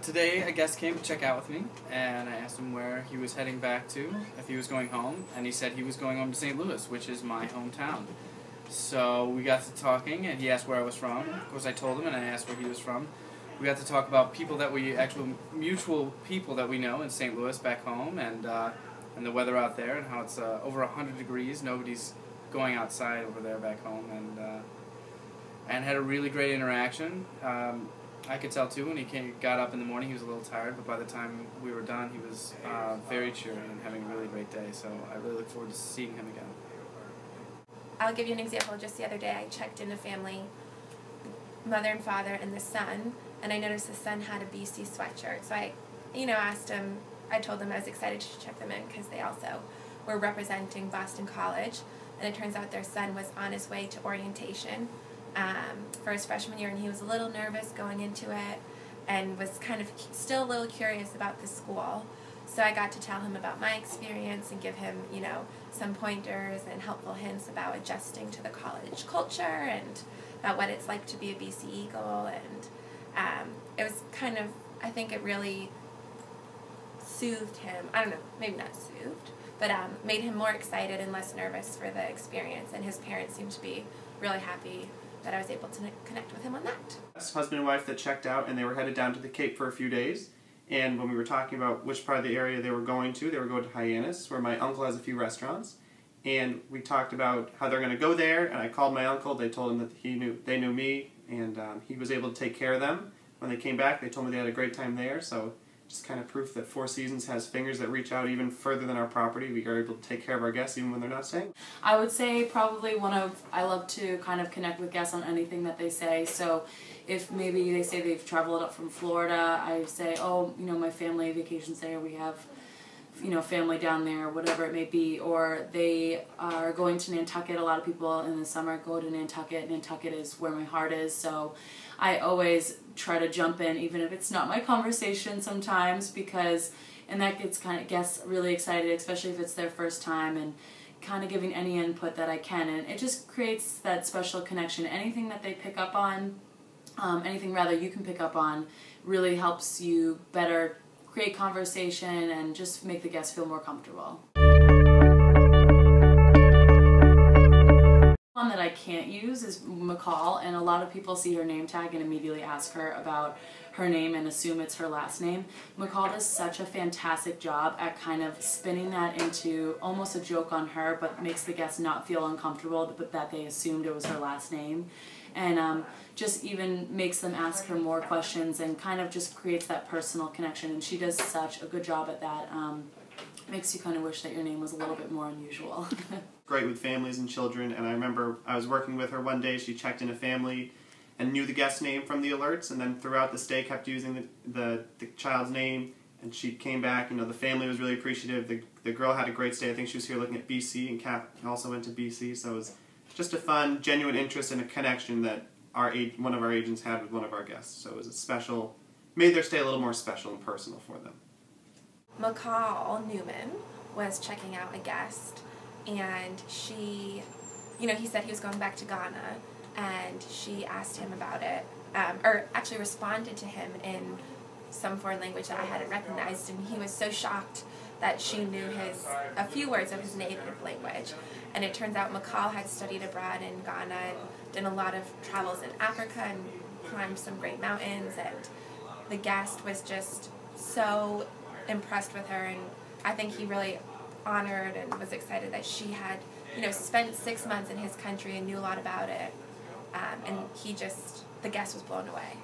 Today a guest came to check out with me, and I asked him where he was heading back to, if he was going home, and he said he was going home to St. Louis, which is my hometown. So we got to talking, and he asked where I was from. Of course I told him, and I asked where he was from. We got to talk about people that mutual people that we know in St. Louis back home, and the weather out there, and how it's over 100 degrees. Nobody's going outside over there back home, and had a really great interaction. I could tell too when he got up in the morning he was a little tired, but by the time we were done he was very cheery and having a really great day, so I really look forward to seeing him again. I'll give you an example. Just the other day I checked in a family, mother and father and the son, and I noticed the son had a BC sweatshirt, so I asked him, I told them I was excited to check them in because they also were representing Boston College, and it turns out their son was on his way to orientation for his freshman year, and he was a little nervous going into it and was kind of still a little curious about the school. So I got to tell him about my experience and give him, some pointers and helpful hints about adjusting to the college culture and about what it's like to be a BC Eagle, and it was kind of, I think it really soothed him. I don't know, maybe not soothed, but made him more excited and less nervous for the experience, and his parents seemed to be really happy that I was able to connect with him on that. Husband and wife that checked out, and they were headed down to the Cape for a few days, and when we were talking about which part of the area they were going to Hyannis, where my uncle has a few restaurants, and we talked about how they're going to go there, and I called my uncle. They told him that they knew me, and he was able to take care of them. When they came back, they told me they had a great time there, so just kind of proof that Four Seasons has fingers that reach out even further than our property. We are able to take care of our guests even when they're not staying. I would say probably I love to kind of connect with guests on anything that they say. So if maybe they say they've traveled up from Florida, I say, oh, my family vacations there, we have family down there, whatever it may be. Or they are going to Nantucket. A lot of people in the summer go to Nantucket. Nantucket is where my heart is, so I always try to jump in, even if it's not my conversation sometimes, and that gets guests really excited, especially if it's their first time, and kind of giving any input that I can, and it just creates that special connection. Anything that they pick up on, anything rather you can pick up on, really helps you better create conversation and just make the guests feel more comfortable. One that I can't use is McCall, and a lot of people see her name tag and immediately ask her about her name and assume it's her last name. McCall does such a fantastic job at kind of spinning that into almost a joke on her, but makes the guests not feel uncomfortable, but that they assumed it was her last name. And just even makes them ask her more questions and kind of just creates that personal connection, and she does such a good job at that. Makes you kind of wish that your name was a little bit more unusual. Great with families and children, and I remember I was working with her one day. She checked in a family and knew the guest name from the alerts, and then throughout the stay kept using the child's name, and she came back. The family was really appreciative. The girl had a great stay. I think she was here looking at BC, and Kat also went to BC, so it was just a fun, genuine interest and a connection that one of our agents had with one of our guests. So it was made their stay a little more special and personal for them. McCall Newman was checking out a guest, and he said he was going back to Ghana, and she asked him about it, or actually responded to him in some foreign language that I hadn't recognized, and he was so shocked that she knew a few words of his native language. And it turns out McCall had studied abroad in Ghana and done a lot of travels in Africa and climbed some great mountains, and the guest was just so impressed with her, and I think he really honored and was excited that she had spent 6 months in his country and knew a lot about it, and the guest was blown away.